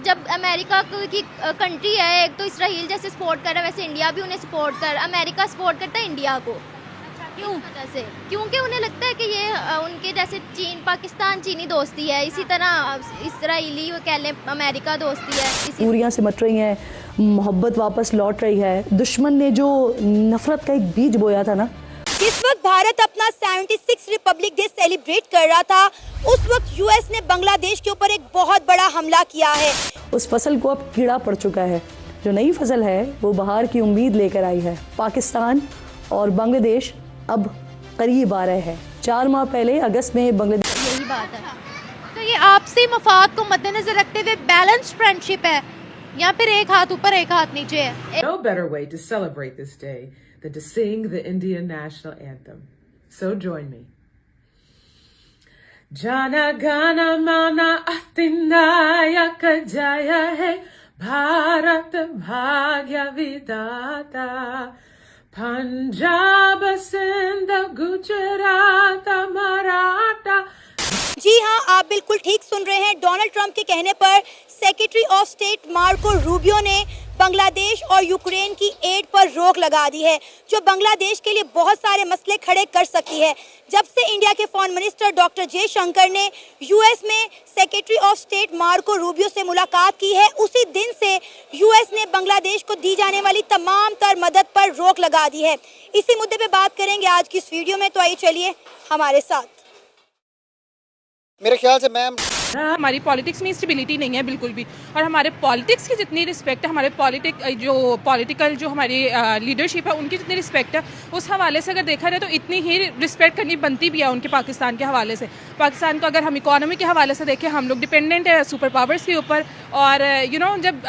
जब अमेरिका की कंट्री है, एक तो इसराइल जैसे सपोर्ट कर रहा है, वैसे इंडिया भी उन्हें सपोर्ट कर, अमेरिका सपोर्ट करता है इंडिया को। क्यों? वजह से क्योंकि उन्हें लगता है कि ये उनके जैसे चीन पाकिस्तान चीनी दोस्ती है, इसी तरह इसराइली वो कह लें अमेरिका दोस्ती है। पूरियां सिमट रही हैं, मोहब्बत वापस लौट रही है। दुश्मन ने जो नफरत का एक बीज बोया था ना, जिस वक्त भारत अपना 76 रिपब्लिक डे सेलिब्रेट कर रहा था, उस वक्त यूएस ने बांग्लादेश के ऊपर एक बहुत बड़ा हमला किया है। उस फसल को अब कीड़ा पड़ चुका है। जो नई फसल है वो बहार की उम्मीद लेकर आई है। पाकिस्तान और बांग्लादेश अब करीब आ रहे हैं। 4 माह पहले अगस्त में बांग्लादेश, यही बात है। तो ये आपसी मफाद को मद्देनजर रखते हुए बैलेंस्ड फ्रेंडशिप है या फिर एक हाथ ऊपर एक हाथ नीचे है? No better way to celebrate this day than to sing the Indian national anthem. So join me. Jana gana mana atinayaka jaya hai Bharat bhagya vidata Punjab Sindh Gujarat Maratha. जी हाँ, आप बिल्कुल ठीक सुन रहे हैं। डोनाल्ड ट्रंप के कहने पर secretary of state Marco Rubio ने बांग्लादेश और यूक्रेन की एड पर रोक लगा दी है, जो बांग्लादेश के लिए बहुत सारे मसले खड़े कर सकती है। जब से इंडिया के फॉरेन मिनिस्टर डॉक्टर जयशंकर ने यूएस में secretary of state Marco Rubio से मुलाकात की है, उसी दिन से यूएस ने बांग्लादेश को दी जाने वाली तमाम तर मदद पर रोक लगा दी है। इसी मुद्दे पे बात करेंगे आज की इस वीडियो में, तो आइए चलिए हमारे साथ। मेरे ख्याल से मैम हमारी पॉलिटिक्स में स्टेबिलिटी नहीं है बिल्कुल भी, और हमारे पॉलिटिक्स की जितनी रिस्पेक्ट है, हमारे पॉलिटिकल जो हमारी लीडरशिप है उनकी जितनी रिस्पेक्ट है, उस हवाले से अगर देखा जाए तो इतनी ही रिस्पेक्ट करनी बनती भी है उनके पाकिस्तान के हवाले से। पाकिस्तान को अगर हम इकोनॉमी के हवाले से देखें, हम लोग डिपेंडेंट है सुपर पावर्स के ऊपर, और जब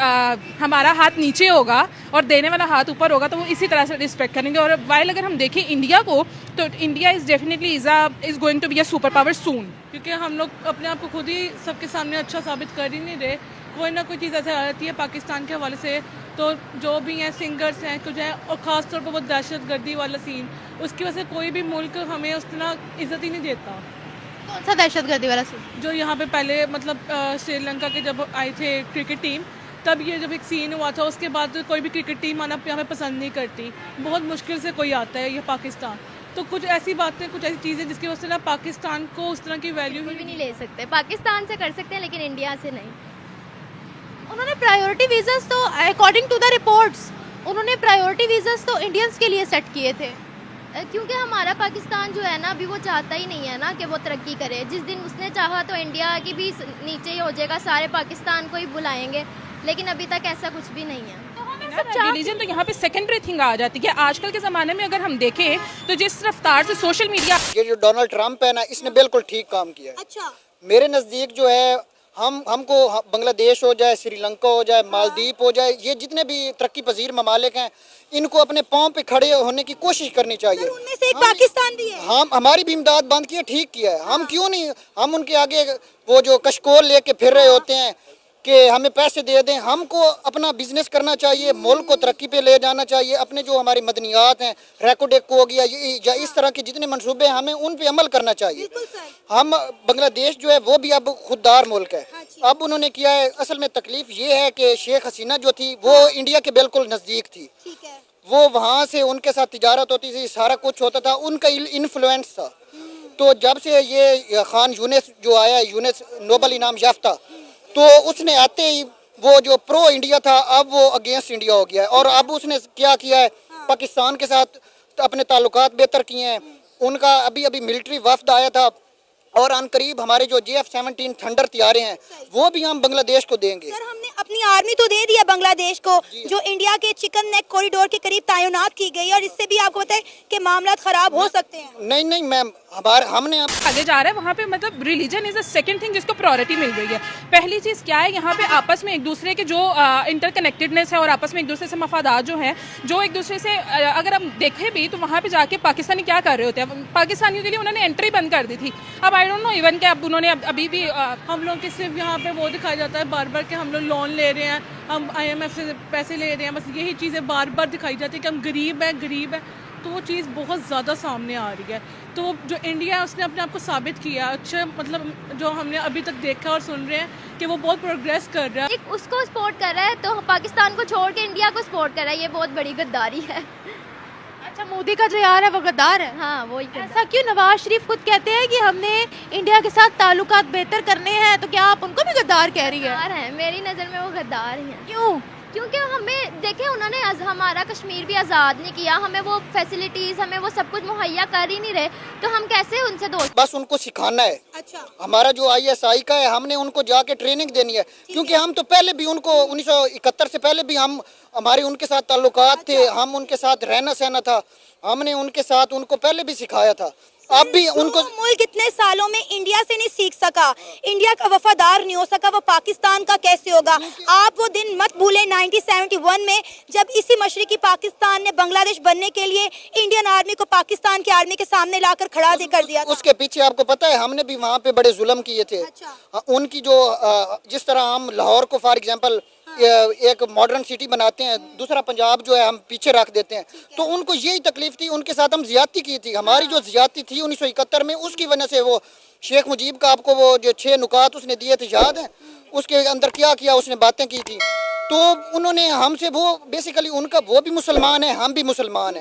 हमारा हाथ नीचे होगा और देने वाला हाथ ऊपर होगा तो वो इसी तरह से रिस्पेक्ट करेंगे। और वाइल अगर हम देखें इंडिया को, तो India is definitely is going to be a super power soon, क्योंकि हम लोग अपने आप को खुद ही सबके सामने अच्छा साबित कर ही नहीं रहे। कोई ना कोई चीज़ ऐसे आ जाती है पाकिस्तान के हवाले से, तो जो भी हैं सिंगर्स हैं कुछ हैं, और ख़ास तौर पर वो दहशतगर्दी वाला सीन, उसकी वजह से कोई भी मुल्क हमें उस तरह इज्जत ही नहीं देता। कौन सा दहशतगर्दी वाला सीन? जो यहाँ पे पहले मतलब श्रीलंका के जब आए थे क्रिकेट टीम, तब ये जब एक सीन हुआ था, उसके बाद तो कोई भी क्रिकेट टीम आना यहाँ पे पसंद नहीं करती। बहुत मुश्किल से कोई आता है ये पाकिस्तान। तो कुछ ऐसी बातें, कुछ ऐसी चीज़ें जिसकी वजह से ना पाकिस्तान को उस तरह की वैल्यू भी नहीं ले सकते। पाकिस्तान से कर सकते हैं लेकिन इंडिया से नहीं। उन्होंने प्रायोरिटी वीज़ास तो अकॉर्डिंग टू द रिपोर्ट्स उन्होंने प्रायोरिटी वीज़ास तो इंडियंस के लिए सेट किए थे, क्योंकि हमारा पाकिस्तान जो है ना, अभी वो चाहता ही नहीं है ना कि वो तरक्की करे। जिस दिन उसने चाहा तो इंडिया की भी नीचे ही हो जाएगा, सारे पाकिस्तान को ही बुलाएंगे, लेकिन अभी तक ऐसा कुछ भी नहीं है। रिलीजन तो यहाँ पे सेकेंडरी थिंग आ जाती है। आजकल के ज़माने में अगर हम देखें तो जिस रफ्तार से सोशल मीडिया, ये जो डोनाल्ड ट्रंप है ना, इसने बिल्कुल ठीक काम किया है। अच्छा, मेरे नज़दीक जो है, हमको बांग्लादेश हो जाए, श्रीलंका हो जाए, मालदीव हो जाए, ये जितने भी तरक्की पजीर ममालिक हैं, इनको अपने पाँव पे खड़े होने की कोशिश करनी चाहिए। उनमें से एक पाकिस्तान भी है। हम हमारी भी इमदाद बंद की है, ठीक किया है। हम क्यों नहीं, हम उनके आगे वो जो कशकोल लेके फिर रहे होते हैं कि हमें पैसे दे दें। हमको अपना बिजनेस करना चाहिए, मुल्क को तरक्की पे ले जाना चाहिए। अपने जो हमारी मदनियात हैं, रेकोडेको हो गया, या इस तरह के जितने मंसूबे हैं, हमें उन पे अमल करना चाहिए। हम बांग्लादेश जो है वो भी अब खुददार मुल्क है। अब उन्होंने किया है। असल में तकलीफ ये है कि शेख हसीना जो थी वो इंडिया के बिल्कुल नज़दीक थी, वो वहाँ से उनके साथ तिजारत होती थी, सारा कुछ होता था, उनका इन्फ्लुएंस था। तो जब से ये खान यूनिस जो आया, यूनिस नोबल इनाम याफ्ता, तो उसने आते ही वो जो प्रो इंडिया था, अब वो अगेंस्ट इंडिया हो गया है। और अब उसने क्या किया है, पाकिस्तान के साथ अपने ताल्लुकात बेहतर किए हैं। उनका अभी मिलिट्री वफ्द आया था, और अनकरीब हमारे जो JF-17 थंडर तैयारे हैं वो भी हम बांग्लादेश को देंगे। सर, हमने अपनी आर्मी तो दे दिया बांग्लादेश को, जो इंडिया के चिकन नेक कॉरिडोर के करीब तैनात की गई, और इससे भी आपको पता है कि मामला खराब हो सकते हैं। नहीं मैम, हमने आगे जा रहा है वहाँ पे, मतलब religion is the second thing जिसको प्रायोरिटी मिल रही है। पहली चीज़ क्या है, यहाँ पे आपस में एक दूसरे के जो इंटरकनेक्टेडनेस है, और आपस में एक दूसरे से मफादात जो हैं, जो एक दूसरे से अगर हम देखें भी तो वहाँ पे जाके पाकिस्तानी क्या कर रहे होते हैं, पाकिस्तानियों के लिए उन्होंने एंट्री बंद कर दी थी। अब आई डोंट नो इवन कि अब उन्होंने अभी भी हम लोग के सिर्फ यहाँ पे वो दिखाया जाता है बार बार कि हम लोग लोन ले रहे हैं, हम IMF से पैसे ले रहे हैं, बस यही चीज़ें बार बार दिखाई जाती है कि हम गरीब हैं। तो वो चीज़ बहुत ज़्यादा सामने आ रही है। तो जो इंडिया है उसने अपने आप को साबित किया, अच्छा मतलब जो हमने अभी तक देखा और सुन रहे हैं कि वो बहुत प्रोग्रेस कर रहा है। एक उसको सपोर्ट कर रहा है तो पाकिस्तान को छोड़ के इंडिया को सपोर्ट कर रहा है, ये बहुत बड़ी गद्दारी है। अच्छा, मोदी का जो यार है वो गद्दार है। हाँ वही ऐसा क्यों? नवाज शरीफ खुद कहते हैं कि हमने इंडिया के साथ ताल्लुकात बेहतर करने हैं, तो क्या आप उनको भी गद्दार कह रही है? गद्दार है, मेरी नज़र में वो गद्दार ही हैं। क्यों? क्योंकि हमें देखें, उन्होंने हमारा कश्मीर भी आज़ाद नहीं किया, हमें वो फैसिलिटीज़, हमें वो सब कुछ मुहैया कर ही नहीं रहे, तो हम कैसे उनसे दोस्त? बस उनको सिखाना है। अच्छा, हमारा जो ISI का है, हमने उनको जाके ट्रेनिंग देनी है, क्योंकि हम तो पहले भी उनको 1971 से पहले भी हमारे उनके साथ ताल्लुकात थे, हम उनके साथ रहना सहना था, हमने उनके साथ उनको पहले भी सिखाया था। अब भी उनको मुल्क इतने सालों में इंडिया से नहीं सीख सका, इंडिया का वफादार नहीं हो सका, वो पाकिस्तान का कैसे होगा? आप वो दिन मत भूलें 1971 में जब इसी मशरिकी पाकिस्तान ने बांग्लादेश बनने के लिए इंडियन आर्मी को पाकिस्तान की आर्मी के सामने लाकर खड़ा कर दिया था। उसके पीछे आपको पता है हमने भी वहाँ पे बड़े जुल्म किए थे। उनकी जो जिस तरह हम लाहौर को फॉर एग्जांपल एक मॉडर्न सिटी बनाते हैं, दूसरा पंजाब जो है हम पीछे रख देते हैं, तो उनको यही तकलीफ थी, उनके साथ हम ज्यादती की थी। हमारी जो ज्यादती थी 1971 में, उसकी वजह से वो शेख मुजीब का आपको वो जो 6 नुकात उसने दिए थे याद है, उसके अंदर क्या किया उसने बातें की थी, तो उन्होंने हमसे वो बेसिकली उनका वो भी मुसलमान है, हम भी मुसलमान हैं।